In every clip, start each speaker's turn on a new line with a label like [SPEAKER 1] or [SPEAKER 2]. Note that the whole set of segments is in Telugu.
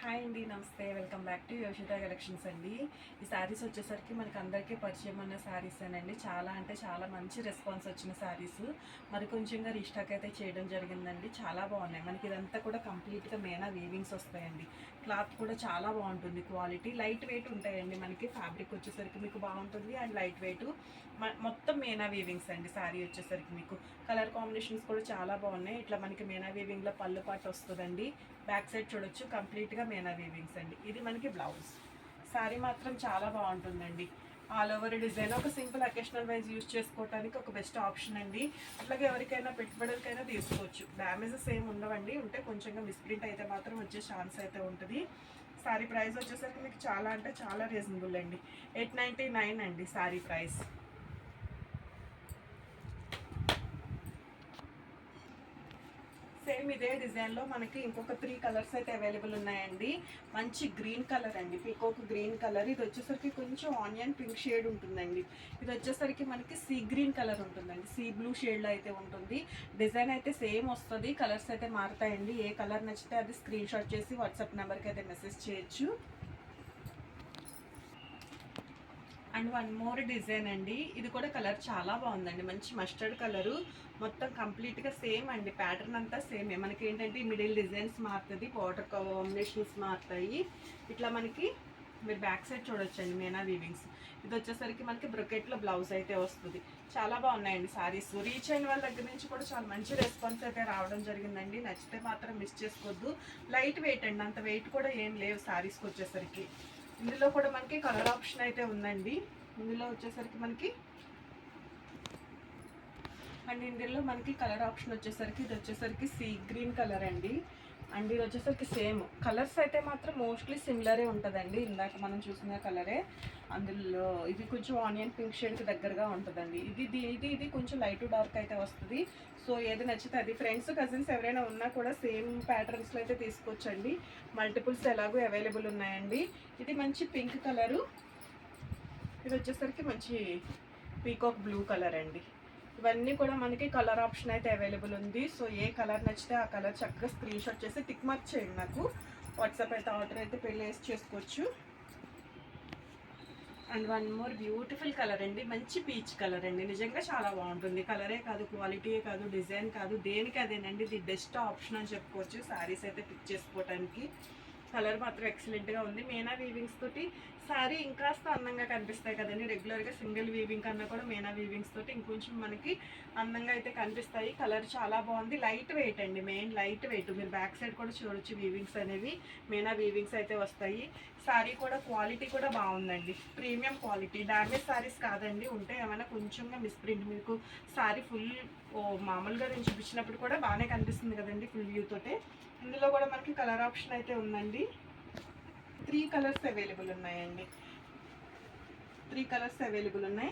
[SPEAKER 1] హాయ్ అండి, నమస్తే. వెల్కమ్ బ్యాక్ టు యోషిత కలెక్షన్స్ అండి. ఈ శారీస్ వచ్చేసరికి మనకి అందరికీ పరిచయం ఉన్న శారీస్ అండి. చాలా అంటే చాలా మంచి రెస్పాన్స్ వచ్చిన శారీస్. మరి కొంచెంగా రీస్టాక్ అయితే చేయడం జరిగిందండి. చాలా బాగున్నాయి. మనకి ఇదంతా కూడా కంప్లీట్గా మేనా వీవింగ్స్ వస్తాయండి. క్లాత్ కూడా చాలా బాగుంటుంది. క్వాలిటీ లైట్ వెయిట్ ఉంటాయండి. మనకి ఫ్యాబ్రిక్ వచ్చేసరికి మీకు బాగుంటుంది అండ్ లైట్ వెయిట్ మొత్తం మేనా వీవింగ్స్ అండి. శారీ వచ్చేసరికి మీకు కలర్ కాంబినేషన్స్ కూడా చాలా బాగున్నాయి. ఇట్లా మనకి మేనా వీవింగ్లో పళ్ళు పాటు వస్తుందండి. బ్యాక్ సైడ్ చూడొచ్చు, కంప్లీట్గా మేనా వీవింగ్స్ అండి. ఇది మనకి బ్లౌజ్. శారీ మాత్రం చాలా బాగుంటుందండి. ఆల్ ఓవర్ డిజైన్ ఒక సింపుల్ అకేషనల్ వైజ్ యూజ్ చేసుకోవడానికి ఒక బెస్ట్ ఆప్షన్ అండి. అట్లాగే ఎవరికైనా పెట్టుబడులకైనా తీసుకోవచ్చు. డ్యామేజెస్ ఏమి ఉండవండి. ఉంటే కొంచెంగా మిస్ప్రింట్ అయితే మాత్రం వచ్చే ఛాన్స్ అయితే ఉంటుంది. శారీ ప్రైస్ వచ్చేసరికి మీకు చాలా అంటే చాలా రీజనబుల్ అండి. 899 అండి శారీ ప్రైస్. సేమ్ ఇదే డిజైన్లో మనకి ఇంకొక 3 కలర్స్ అయితే అవైలబుల్ ఉన్నాయండి. మంచి గ్రీన్ కలర్ అండి, పీకాక్ గ్రీన్ కలర్. ఇది వచ్చేసరికి కొంచెం ఆనియన్ పింక్ షేడ్ ఉంటుందండి. ఇది వచ్చేసరికి మనకి సీ గ్రీన్ కలర్ ఉంటుందండి. సీ బ్లూ షేడ్లో అయితే ఉంటుంది. డిజైన్ అయితే సేమ్ వస్తుంది, కలర్స్ అయితే మారుతాయండి. ఏ కలర్ నచ్చితే అది స్క్రీన్ షాట్ చేసి వాట్సాప్ నెంబర్కి అయితే మెసేజ్ చేయొచ్చు. అండ్ వన్ మోర్ డిజైన్ అండి. ఇది కూడా కలర్ చాలా బాగుందండి. మంచి మస్టర్డ్ కలరు. మొత్తం కంప్లీట్గా సేమ్ అండి. ప్యాటర్న్ అంతా సేమే. మనకి ఏంటంటే మిడిల్ డిజైన్స్ మారుతుంది, బార్డర్ కాంబినేషన్స్ మారుతాయి. ఇట్లా మనకి మీరు బ్యాక్ సైడ్ చూడొచ్చండి మేనా వీవింగ్స్. ఇది వచ్చేసరికి మనకి బ్రొకెట్లో బ్లౌజ్ అయితే వస్తుంది. చాలా బాగున్నాయండి సారీస్. రీచ్ అయిన వాళ్ళ దగ్గర నుంచి కూడా చాలా మంచి రెస్పాన్స్ అయితే రావడం జరిగిందండి. నచ్చితే మాత్రం మిస్ చేసుకోవద్దు. లైట్ వెయిట్ అండి, అంత వెయిట్ కూడా ఏం లేవు సారీస్కి వచ్చేసరికి. ఇందులో కూడా మనకి కలర్ ఆప్షన్ అయితే ఉందండి. ఇందులో వచ్చేసరికి మనకి అండ్ ఇందులో మనకి కలర్ ఆప్షన్ వచ్చేసరికి ఇది వచ్చేసరికి సీ గ్రీన్ కలర్ అండి. అండ్ ఇది వచ్చేసరికి సేమ్ కలర్స్ అయితే మాత్రం మోస్ట్లీ సిమిలరే ఉంటుందండి. ఇందాక మనం చూసిన కలరే. అందులో ఇది కొంచెం ఆనియన్ పింక్ షేడ్కి దగ్గరగా ఉంటుందండి. ఇది కొంచెం లైట్ డార్క్ అయితే వస్తుంది. సో ఏది నచ్చితే అది. ఫ్రెండ్స్ కజిన్స్ ఎవరైనా ఉన్నా కూడా సేమ్ ప్యాటర్న్స్లో అయితే తీసుకోవచ్చండి. మల్టిపుల్స్ ఎలాగో అవైలబుల్ ఉన్నాయండి. ఇది మంచి పింక్ కలరు. ఇది వచ్చేసరికి మంచి పీకాక్ బ్లూ కలర్ అండి. ఇవన్నీ కూడా మనకి కలర్ ఆప్షన్ అయితే అవైలబుల్ ఉంది. సో ఏ కలర్ నచ్చితే ఆ కలర్ చక్కగా స్క్రీన్ షాట్ చేసి టిక్ మార్క్ చేయండి. నాకు వాట్సాప్ అయితే ఆర్డర్ అయితే ప్లేస్ చేసుకోవచ్చు. And one more beautiful colour అండి. మంచి పీచ్ కలర్ అండి. నిజంగా చాలా బాగుంటుంది. కలరే కాదు, క్వాలిటీయే కాదు, డిజైన్ కాదు, దేనికి అదేనండి. ఇది బెస్ట్ ఆప్షన్ అని చెప్పుకోవచ్చు శారీస్ అయితే పిక్ చేసుకోవడానికి. కలర్ మాత్రం ఎక్సలెంట్గా ఉంది. మేనా వీవింగ్స్ తోటి శారీ ఇంకాస్త అందంగా కనిపిస్తాయి కదండి. రెగ్యులర్గా సింగిల్ వీవింగ్ కన్నా కూడా మేనా వీవింగ్స్ తోటి ఇంకొంచెం మనకి అందంగా అయితే కనిపిస్తాయి. కలర్ చాలా బాగుంది. లైట్ వెయిట్ అండి, మెయిన్ లైట్ వెయిట్. మీరు బ్యాక్ సైడ్ కూడా చూడొచ్చు, వీవింగ్స్ అనేవి మేనా వీవింగ్స్ అయితే వస్తాయి. శారీ కూడా క్వాలిటీ కూడా బాగుందండి. Premium quality. డ్యామేజ్ శారీస్ కాదండి. ఉంటే ఏమైనా కొంచెంగా మిస్ప్రింట్. మీకు శారీ ఫుల్ మామూలుగా నేను చూపించినప్పుడు కూడా బాగానే కనిపిస్తుంది కదండి ఫుల్ వ్యూ తోటే. ఇందులో కూడా మనకి కలర్ ఆప్షన్ అయితే ఉందండి. 3 కలర్స్ అవైలబుల్ ఉన్నాయండి. 3 కలర్స్ అవైలబుల్ ఉన్నాయి.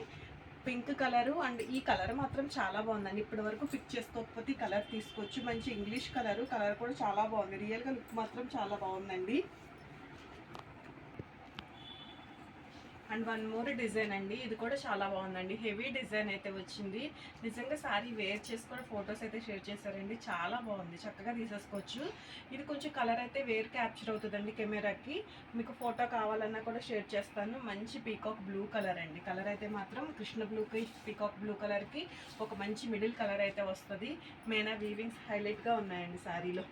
[SPEAKER 1] పింక్ కలరు అండ్ ఈ కలర్ మాత్రం చాలా బాగుందండి. ఇప్పటి వరకు పిక్ చేసుకోకపోతే ఈ కలర్ తీసుకోవచ్చు. మంచి ఇంగ్లీష్ కలరు. కలర్ కూడా చాలా బాగుంది. రియల్గా లుక్ మాత్రం చాలా బాగుందండి. అండ్ వన్ మోర్ డిజైన్ అండి. ఇది కూడా చాలా బాగుందండి. హెవీ డిజైన్ అయితే వచ్చింది. నిజంగా శారీ వేర్ చేసుకొని ఫొటోస్ అయితే షేర్ చేశారండి. చాలా బాగుంది, చక్కగా తీసేసుకోవచ్చు. ఇది కొంచెం కలర్ అయితే వేర్ క్యాప్చర్ అవుతుందండి కెమెరాకి. మీకు ఫోటో కావాలన్నా కూడా షేర్ చేస్తాను. మంచి పీకాక్ బ్లూ కలర్ అండి. కలర్ అయితే మాత్రం కృష్ణ బ్లూకి పీకాక్ బ్లూ కలర్కి ఒక మంచి మిడిల్ కలర్ అయితే వస్తుంది. మేనా వీవింగ్స్ హైలైట్గా ఉన్నాయండి శారీలో.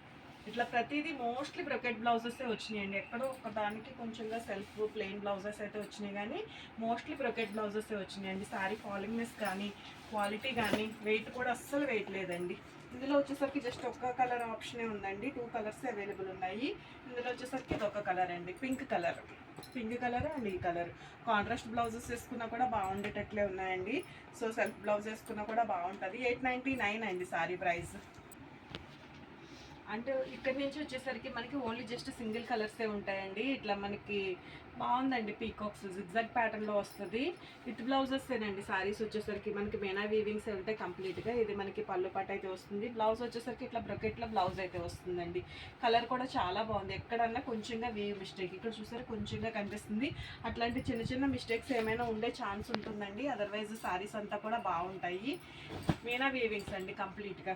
[SPEAKER 1] ఇట్లా ప్రతిదీ మోస్ట్లీ బ్రొకెట్ బ్లౌజెస్ వచ్చినాయండి. ఎక్కడో ఒక దానికి కొంచెంగా సెల్ఫ్ ప్లెయిన్ బ్లౌజెస్ అయితే వచ్చినాయి, కానీ మోస్ట్లీ బ్రొకెట్ బ్లౌజెస్ వచ్చినాయండి. శారీ ఫాలింగ్నెస్ కానీ క్వాలిటీ కానీ వెయిట్ కూడా అస్సలు వెయిట్ లేదండి. ఇందులో వచ్చేసరికి జస్ట్ ఒక్క కలర్ ఆప్షనే ఉందండి. 2 కలర్స్ అవైలబుల్ ఉన్నాయి. ఇందులో వచ్చేసరికి ఇది ఒక కలర్ అండి, pink colour. Pink colour and ఈ కలర్ కాంట్రాస్ట్ బ్లౌజెస్ వేసుకున్నా కూడా బాగుండేటట్లే ఉన్నాయండి. సో సెల్ఫ్ బ్లౌజ్ వేసుకున్నా కూడా బాగుంటుంది. 899 అండి శారీ ప్రైస్. అంటే ఇక్కడ నుంచి వచ్చేసరికి మనకి ఓన్లీ జస్ట్ సింగిల్ కలర్సే ఉంటాయండి. ఇట్లా మనకి బాగుందండి. పీకాక్స్ జిగ్జాగ్ ప్యాటర్న్లో వస్తుంది. విత్ బ్లౌజెస్సేనండి. శారీస్ వచ్చేసరికి మనకి మేనా వీవింగ్స్ ఉంటాయి కంప్లీట్గా. ఇది మనకి పళ్ళు పాట అయితే వస్తుంది. బ్లౌజ్ వచ్చేసరికి ఇట్లా బ్రొకెట్లో బ్లౌజ్ అయితే వస్తుందండి. కలర్ కూడా చాలా బాగుంది. ఎక్కడన్నా కొంచెంగా వీవ్ మిస్టేక్ ఇక్కడ చూసారు కొంచెంగా కనిపిస్తుంది. అట్లాంటి చిన్న చిన్న మిస్టేక్స్ ఏమైనా ఉండే ఛాన్స్ ఉంటుందండి. అదర్వైజ్ శారీస్ అంతా కూడా బాగుంటాయి. మేనా వీవింగ్స్ అండి కంప్లీట్గా.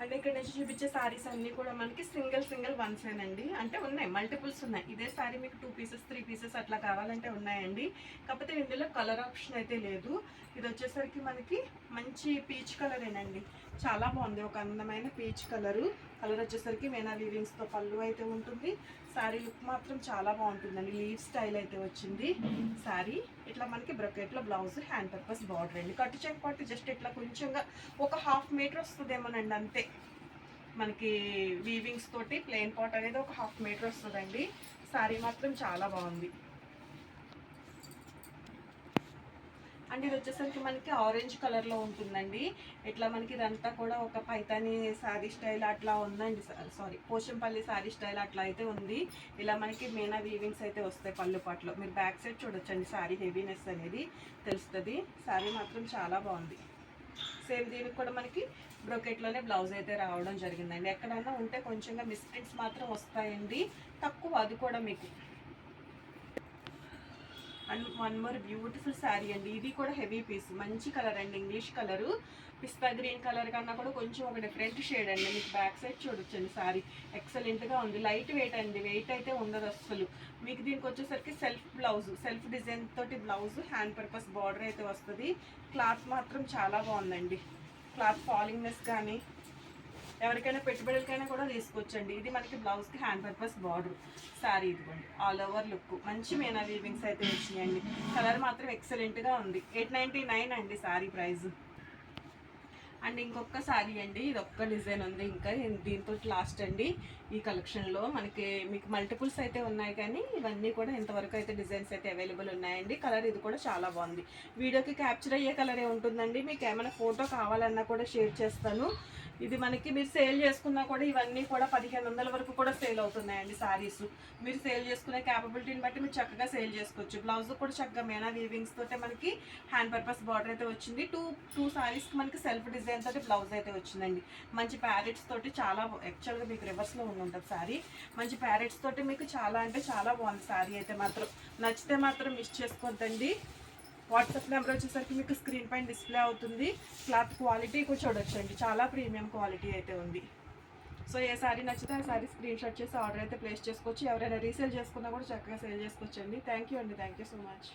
[SPEAKER 1] అండ్ ఇక్కడ నుంచి చూపించే సారీస్ అన్నీ కూడా మనకి సింగిల్ వన్సేనండి. అంటే ఉన్నాయి, మల్టిపుల్స్ ఉన్నాయి. ఇదే సారీ మీకు 2 పీసెస్ 3 పీసెస్ అట్లా కావాలంటే ఉన్నాయండి. కాకపోతే ఇందులో కలర్ ఆప్షన్ అయితే లేదు. ఇది వచ్చేసరికి మనకి మంచి పీచ్ కలరేనండి. చాలా బాగుంది, ఒక అందమైన పీచ్ కలర్ వచ్చేసరికి మీనా వీవింగ్స్తో పళ్ళు అయితే ఉంటుంది. శారీ లుక్ మాత్రం చాలా బాగుంటుందండి. లీవ్ స్టైల్ అయితే వచ్చింది శారీ. ఇట్లా మనకి బ్రొకెట్లో బ్లౌజ్, హ్యాండ్ పర్పస్ బార్డర్ అండి. కట్టు చెక్ పట్టు జస్ట్ ఇట్లా కొంచెంగా ఒక 1/2 మీటర్ వస్తుందేమోనండి అంతే. మనకి వీవింగ్స్ తోటి ప్లెయిన్ పాట్ అనేది ఒక 1/2 మీటర్ వస్తుందండి. శారీ మాత్రం చాలా బాగుంది. అండ్ ఇది వచ్చేసరికి మనకి ఆరెంజ్ కలర్లో ఉంటుందండి. ఇట్లా మనకి ఇదంతా కూడా ఒక పైతాని శారీ స్టైల్ అట్లా ఉందండి. సారీ, పోచంపల్లి శారీ స్టైల్ అట్లా అయితే ఉంది. ఇలా మనకి మీనా వీవింగ్స్ అయితే వస్తాయి పళ్ళు పాటలో. మీరు బ్యాక్ సైడ్ చూడొచ్చండి, శారీ హెవీనెస్ అనేది తెలుస్తుంది. శారీ మాత్రం చాలా బాగుంది. సేమ్ దీనికి కూడా మనకి బ్రోకెట్లోనే బ్లౌజ్ అయితే రావడం జరిగిందండి. ఎక్కడన్నా ఉంటే కొంచెంగా మిస్ప్రింట్స్ మాత్రం వస్తాయండి, తక్కువ, అది కూడా మీకు. And one more beautiful sari అండి. ఇది కూడా హెవీ పీస్, మంచి కలర్ అండి, ఇంగ్లీష్ కలరు. పిస్తా గ్రీన్ కలర్ కన్నా కూడా కొంచెం ఒక డిఫరెంట్ షేడ్ అండి. మీకు బ్యాక్ సైడ్ చూడొచ్చండి, శారీ ఎక్సలెంట్గా ఉంది. లైట్ వెయిట్ అండి, వెయిట్ అయితే ఉండదు అస్సలు. మీకు దీనికి వచ్చేసరికి సెల్ఫ్ బ్లౌజ్, సెల్ఫ్ డిజైన్ తోటి బ్లౌజ్, హ్యాండ్ పర్పస్ బార్డర్ అయితే వస్తుంది. క్లాత్ మాత్రం చాలా బాగుందండి. క్లాత్ ఫాలింగ్నెస్ కానీ ఎవరికైనా పెట్టుబడులకైనా కూడా తీసుకోవచ్చండి. ఇది మనకి బ్లౌజ్కి హ్యాండ్ పర్పస్ బార్డర్. శారీ ఇదిగోండి, ఆల్ ఓవర్ లుక్ మంచి మీనా వీవింగ్స్ అయితే వచ్చినాయండి. కలర్ మాత్రం ఎక్సలెంట్గా ఉంది. 899 అండి శారీ ప్రైస్. అండ్ ఇంకొక శారీ అండి, ఇది ఒక్క డిజైన్ ఉంది ఇంకా దీంతో లాస్ట్ అండి. ఈ కలెక్షన్లో మీకు మల్టిపుల్స్ అయితే ఉన్నాయి, కానీ ఇవన్నీ కూడా ఇంతవరకు అయితే డిజైన్స్ అయితే అవైలబుల్ ఉన్నాయండి. కలర్ ఇది కూడా చాలా బాగుంది. వీడియోకి క్యాప్చర్ అయ్యే కలరే ఉంటుందండి. మీకు ఏమైనా ఫోటో కావాలన్నా కూడా షేర్ చేస్తాను. ఇది మనకి మీరు సేల్ చేసుకున్నా కూడా ఇవన్నీ కూడా 1500 వరకు కూడా సేల్ అవుతున్నాయండి శారీస్. మీరు సేల్ చేసుకునే క్యాపబిలిటీని బట్టి మీరు చక్కగా సేల్ చేసుకోవచ్చు. బ్లౌజ్ కూడా చక్కగా మీనా వీవింగ్స్ తోటే మనకి హ్యాండ్ పర్పస్ బార్డర్ అయితే వచ్చింది. టూ శారీస్కి మనకి సెల్ఫ్ డిజైన్ తోటి బ్లౌజ్ అయితే వచ్చిందండి. మంచి ప్యారెట్స్ తోటి, చాలా యాక్చువల్గా మీకు రివర్స్లో ఉంటుంది శారీ. మంచి ప్యారెట్స్ తోటి మీకు చాలా అంటే చాలా బాగుంది శారీ అయితే మాత్రం. నచ్చితే మాత్రం మిస్ చేసుకోవద్దండి. వాట్సాప్ నెంబర్ వచ్చేసరికి మీకు స్క్రీన్ పైన డిస్ప్లే అవుతుంది. క్లాత్ క్వాలిటీ కూడా చూడొచ్చండి, చాలా ప్రీమియం క్వాలిటీ అయితే ఉంది. సో ఏ శారీ నచ్చితే ఆ శారీ స్క్రీన్ షాట్ చేసి ఆర్డర్ అయితే ప్లేస్ చేసుకోవచ్చు. ఎవరైనా రీసేల్ చేసుకున్నా కూడా చక్కగా సేల్ చేసుకోవచ్చండి. థ్యాంక్ యూ అండి, థ్యాంక్ యూ సో మచ్.